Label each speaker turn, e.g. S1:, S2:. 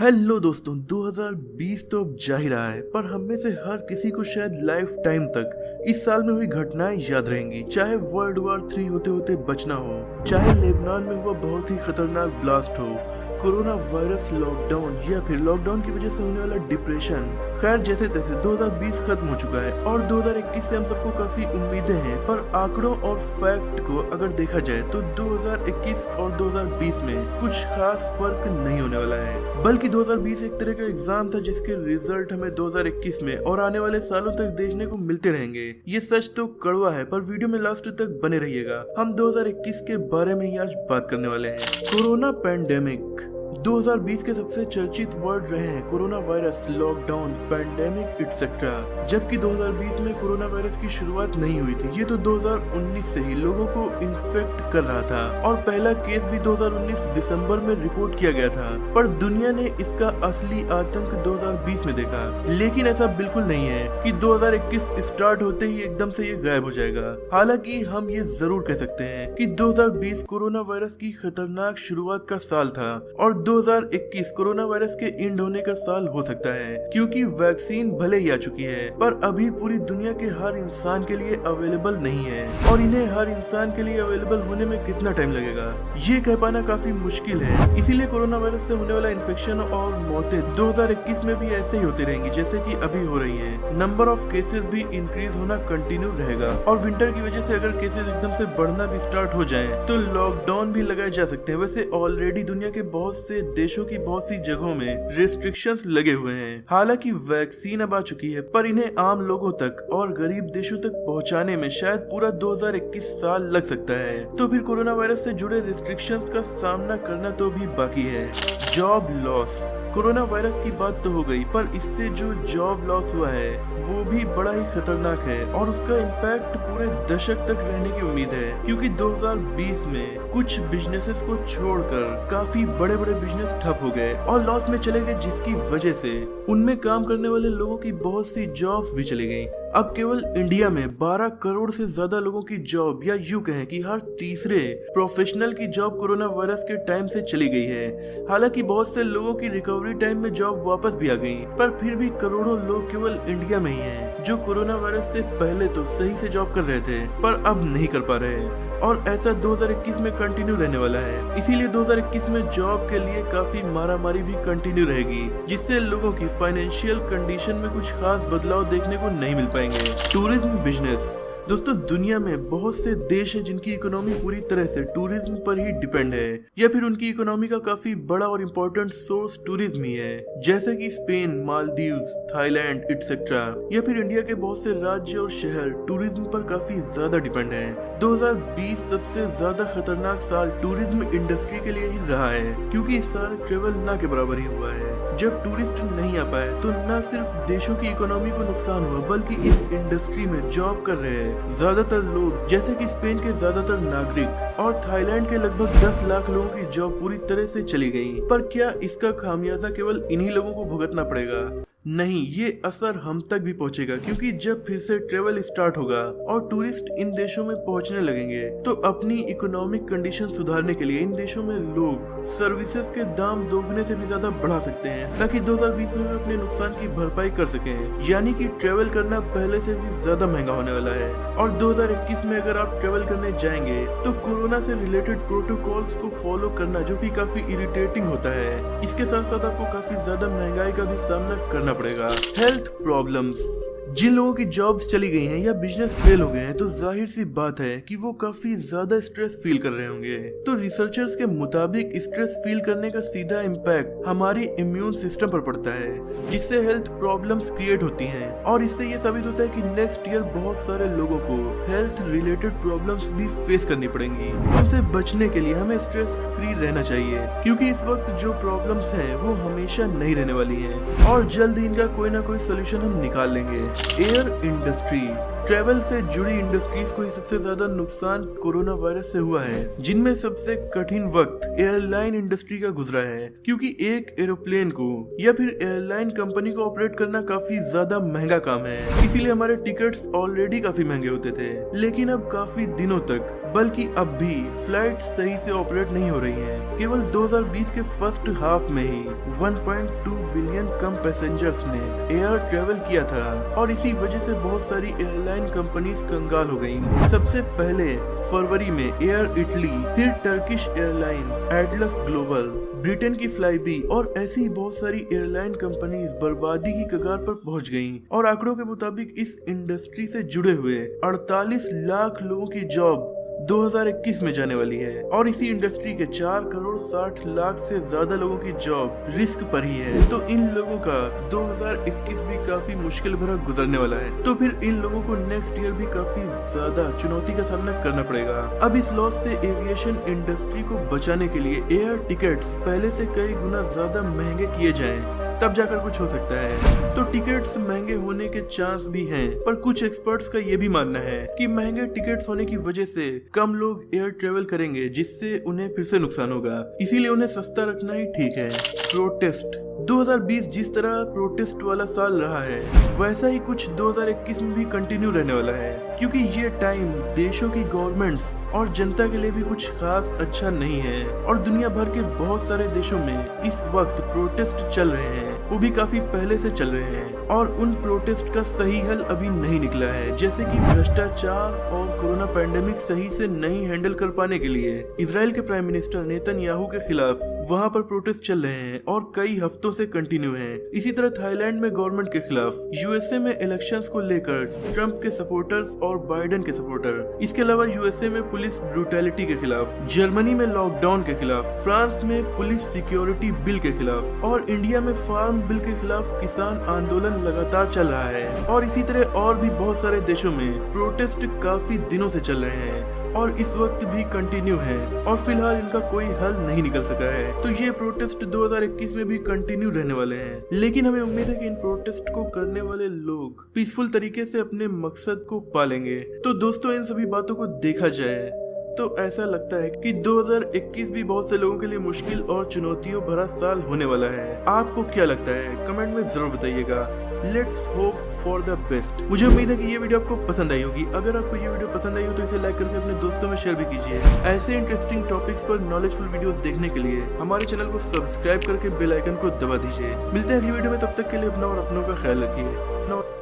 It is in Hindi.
S1: हेलो दोस्तों, 2020 तो अब जा ही रहा है, पर हम में से हर किसी को शायद लाइफ टाइम तक इस साल में हुई घटनाएं याद रहेंगी। चाहे वर्ल्ड वॉर 3 होते होते बचना हो, चाहे लेबनान में हुआ बहुत ही खतरनाक ब्लास्ट हो, कोरोना वायरस लॉकडाउन या फिर लॉकडाउन की वजह से होने वाला डिप्रेशन। खैर जैसे तैसे 2020 खत्म हो चुका है और 2021 से हम सबको काफी उम्मीदें हैं, पर आंकड़ों और फैक्ट को अगर देखा जाए तो 2021 और 2020 में कुछ खास फर्क नहीं होने वाला है, बल्कि 2020 एक तरह का एग्जाम था जिसके रिजल्ट हमें 2021 में और आने वाले सालों तक देखने को मिलते रहेंगे। ये सच तो कड़वा है, पर वीडियो में लास्ट तक बने रहिएगा। हम 2021 के बारे में ही आज बात करने वाले हैं। कोरोना पैंडेमिक 2020 के सबसे चर्चित वर्ड रहे हैं corona virus, lockdown, pandemic etcetera. जबकि 2020 में कोरोना वायरस की शुरुआत नहीं हुई थी, ये तो 2019 से ही लोगों को इन्फेक्ट कर रहा था और पहला केस भी 2019 दिसंबर में रिपोर्ट किया गया था। पर दुनिया ने इसका असली आतंक 2020 में देखा। लेकिन ऐसा बिल्कुल नहीं है कि 2021 स्टार्ट होते ही एकदम से ये गायब हो जाएगा। हालांकि हम ये जरूर कह सकते हैं कि 2020 कोरोना वायरस की खतरनाक शुरुआत का साल था और 2021 कोरोना वायरस के एंड होने का साल हो सकता है, क्योंकि वैक्सीन भले ही आ चुकी है पर अभी पूरी दुनिया के हर इंसान के लिए अवेलेबल नहीं है और इन्हें हर इंसान के लिए अवेलेबल होने में कितना टाइम लगेगा ये कह पाना काफी मुश्किल है। इसीलिए कोरोना वायरस से होने वाला इन्फेक्शन और मौतें 2021 में भी ऐसे ही होती रहेंगी जैसे कि अभी हो रही है। नंबर ऑफ केसेस भी इंक्रीज होना कंटिन्यू रहेगा और विंटर की वजह से अगर केसेस एकदम से बढ़ना भी स्टार्ट हो जाए तो लॉकडाउन भी लगाए जा सकते हैं। वैसे ऑलरेडी दुनिया के बहुत से देशों की बहुत सी जगहों में रेस्ट्रिक्शंस लगे हुए हैं। हालांकि वैक्सीन अब आ चुकी है, पर इन्हें आम लोगों तक और गरीब देशों तक पहुंचाने में शायद पूरा 2021 साल लग सकता है। तो फिर कोरोना वायरस से जुड़े रेस्ट्रिक्शंस का सामना करना तो भी बाकी है। जॉब लॉस, कोरोना वायरस की बात तो हो गई, पर इससे जो जॉब लॉस हुआ है वो भी बड़ा ही खतरनाक है और उसका इम्पैक्ट पूरे दशक तक रहने की उम्मीद है, क्योंकि 2020 में कुछ बिजनेसेस को छोड़कर काफी बड़े बड़े बिजनेस ठप हो गए और लॉस में चले गए, जिसकी वजह से उनमें काम करने वाले लोगों की बहुत सी जॉब्स भी चली गयी। अब केवल इंडिया में 12 करोड़ से ज्यादा लोगों की जॉब, या यूं कहें कि हर तीसरे प्रोफेशनल की जॉब कोरोना वायरस के टाइम से चली गई है। हालांकि बहुत से लोगों की रिकवरी टाइम में जॉब वापस भी आ गई, पर फिर भी करोड़ों लोग केवल इंडिया में ही हैं जो कोरोना वायरस से पहले तो सही से जॉब कर रहे थे पर अब नहीं कर पा रहे और ऐसा 2021 में कंटिन्यू रहने वाला है। इसीलिए 2021 में जॉब के लिए काफी मारामारी भी कंटिन्यू रहेगी, जिससे लोगों की फाइनेंशियल कंडीशन में कुछ खास बदलाव देखने को नहीं मिल पाएंगे। टूरिज्म बिजनेस, दोस्तों दुनिया में बहुत से देश हैं जिनकी इकोनॉमी पूरी तरह से टूरिज्म पर ही डिपेंड है, या फिर उनकी इकोनॉमी का काफी बड़ा और इम्पोर्टेंट सोर्स टूरिज्म ही है, जैसे कि स्पेन, मालदीव्स, थाईलैंड एक्सेट्रा। या फिर इंडिया के बहुत से राज्य और शहर टूरिज्म पर काफी ज्यादा डिपेंड है। 2020 सबसे ज्यादा खतरनाक साल टूरिज्म इंडस्ट्री के लिए ही रहा है, क्योंकि इस साल ट्रेवल ना के बराबर ही हुआ है। जब टूरिस्ट नहीं आ पाए तो न सिर्फ देशों की इकोनॉमी को नुकसान हुआ, बल्कि इस इंडस्ट्री में जॉब कर रहे ज्यादातर लोग, जैसे कि स्पेन के ज्यादातर नागरिक और थाईलैंड के लगभग 10 लाख लोगों की जॉब पूरी तरह से चली गई। पर क्या इसका खामियाजा केवल इन्हीं लोगों को भुगतना पड़ेगा? नहीं, ये असर हम तक भी पहुंचेगा, क्योंकि जब फिर से ट्रेवल स्टार्ट होगा और टूरिस्ट इन देशों में पहुंचने लगेंगे तो अपनी इकोनॉमिक कंडीशन सुधारने के लिए इन देशों में लोग सर्विसेज के दाम दोगुने से भी ज्यादा बढ़ा सकते हैं, ताकि 2020 में अपने नुकसान की भरपाई कर सकें। यानी कि ट्रेवल करना पहले से भी ज्यादा महंगा होने वाला है और 2021 में अगर आप ट्रेवल करने जाएंगे तो कोरोना से रिलेटेड प्रोटोकॉल्स को फॉलो करना, जो कि काफी इरिटेटिंग होता है, इसके साथ साथ आपको काफी ज्यादा महंगाई का भी सामना करना पड़ेगा। हेल्थ प्रॉब्लम्स, जिन लोगों की जॉब्स चली गई हैं या बिजनेस फेल हो गए हैं तो जाहिर सी बात है कि वो काफी ज्यादा स्ट्रेस फील कर रहे होंगे। तो रिसर्चर्स के मुताबिक स्ट्रेस फील करने का सीधा इम्पैक्ट हमारी इम्यून सिस्टम पर पड़ता है, जिससे हेल्थ प्रॉब्लम्स क्रिएट होती हैं और इससे ये साबित होता है कि नेक्स्ट ईयर बहुत सारे लोगों को हेल्थ रिलेटेड प्रॉब्लम्स भी फेस करनी पड़ेंगी। तो उनसे बचने के लिए हमें स्ट्रेस फ्री रहना चाहिए, क्योंकि इस वक्त जो प्रॉब्लम्स हैं वो हमेशा नहीं रहने वाली हैं और जल्द ही इनका कोई ना कोई सोल्यूशन हम निकाल लेंगे। एयर इंडस्ट्री, ट्रैवल से जुड़ी इंडस्ट्रीज को ही सबसे ज्यादा नुकसान कोरोना वायरस से हुआ है, जिनमें सबसे कठिन वक्त एयरलाइन इंडस्ट्री का गुजरा है, क्योंकि एक एरोप्लेन को या फिर एयरलाइन कंपनी को ऑपरेट करना काफी ज्यादा महंगा काम है। इसीलिए हमारे टिकट्स ऑलरेडी काफी महंगे होते थे, लेकिन अब काफी दिनों तक, बल्कि अब भी फ्लाइट सही से ऑपरेट नहीं हो रही हैं। केवल 2020 के फर्स्ट हाफ में ही 1.2 बिलियन कम पैसेंजर्स ने एयर ट्रेवल किया था और इसी वजह से बहुत सारी एयरलाइन कंपनीज कंगाल हो गयी। सबसे पहले फरवरी में एयर इटली, फिर Turkish airline, Atlas global, Britain की फ्लाईबी और ऐसी बहुत सारी एयरलाइन कंपनीज बर्बादी की कगार पर पहुंच गईं। और आंकड़ों के मुताबिक इस इंडस्ट्री से जुड़े हुए 48 लाख लोगों की जॉब 2021 में जाने वाली है और इसी इंडस्ट्री के 4 करोड़ 60 लाख से ज्यादा लोगों की जॉब रिस्क पर ही है। तो इन लोगों का 2021 भी काफी मुश्किल भरा गुजरने वाला है। तो फिर इन लोगों को नेक्स्ट ईयर भी काफी ज्यादा चुनौती का सामना करना पड़ेगा। अब इस लॉस से एविएशन इंडस्ट्री को बचाने के लिए एयर टिकट्स पहले से कई गुना ज्यादा महंगे किए जाएं, तब जाकर कुछ हो सकता है। तो टिकट्स महंगे होने के चांस भी हैं, पर कुछ एक्सपर्ट्स का ये भी मानना है कि महंगे टिकट्स होने की वजह से कम लोग एयर ट्रेवल करेंगे, जिससे उन्हें फिर से नुकसान होगा। इसीलिए उन्हें सस्ता रखना ही ठीक है। प्रोटेस्ट 2020 जिस तरह प्रोटेस्ट वाला साल रहा है, वैसा ही कुछ 2021 में भी कंटिन्यू रहने वाला है, क्योंकि ये टाइम देशों की गवर्नमेंट्स और जनता के लिए भी कुछ खास अच्छा नहीं है। और दुनिया भर के बहुत सारे देशों में इस वक्त प्रोटेस्ट चल रहे हैं, वो भी काफी पहले से चल रहे हैं और उन प्रोटेस्ट का सही हल अभी नहीं निकला है। जैसे कि भ्रष्टाचार और कोरोना पैंडेमिक सही से नहीं हैंडल कर पाने के लिए इजराइल के प्राइम मिनिस्टर नेतन्याहू के खिलाफ वहाँ पर प्रोटेस्ट चल रहे हैं और कई हफ्तों से कंटिन्यू हैं। इसी तरह थाईलैंड में गवर्नमेंट के खिलाफ, यूएसए में इलेक्शंस को लेकर ट्रंप के सपोर्टर्स और बाइडेन के सपोर्टर, इसके अलावा यूएसए में पुलिस ब्रूटैलिटी के खिलाफ, जर्मनी में लॉकडाउन के खिलाफ, फ्रांस में पुलिस सिक्योरिटी बिल के खिलाफ और इंडिया में फार्म बिल के खिलाफ किसान आंदोलन लगातार चल रहा है। और इसी तरह और भी बहुत सारे देशों में प्रोटेस्ट काफी दिनों से चल रहे हैं और इस वक्त भी कंटिन्यू है और फिलहाल इनका कोई हल नहीं निकल सका है। तो ये प्रोटेस्ट 2021 में भी कंटिन्यू रहने वाले हैं, लेकिन हमें उम्मीद है कि इन प्रोटेस्ट को करने वाले लोग पीसफुल तरीके से अपने मकसद को पालेंगे। तो दोस्तों, इन सभी बातों को देखा जाए तो ऐसा लगता है कि 2021 भी बहुत से लोगों के लिए मुश्किल और चुनौतियों भरा साल होने वाला है। आपको क्या लगता है? कमेंट में जरूर बताइएगा। Let's hope for the best. मुझे उम्मीद है कि ये वीडियो आपको पसंद आई होगी। अगर आपको ये वीडियो पसंद आई हो तो इसे लाइक करके अपने दोस्तों में शेयर भी कीजिए। ऐसे इंटरेस्टिंग टॉपिक्स पर नॉलेजफुल वीडियोस देखने के लिए हमारे चैनल को सब्सक्राइब करके बेल आइकन को दबा दीजिए। मिलते हैं अगली वीडियो में, तब तक के लिए अपना और अपनों का ख्याल रखिए।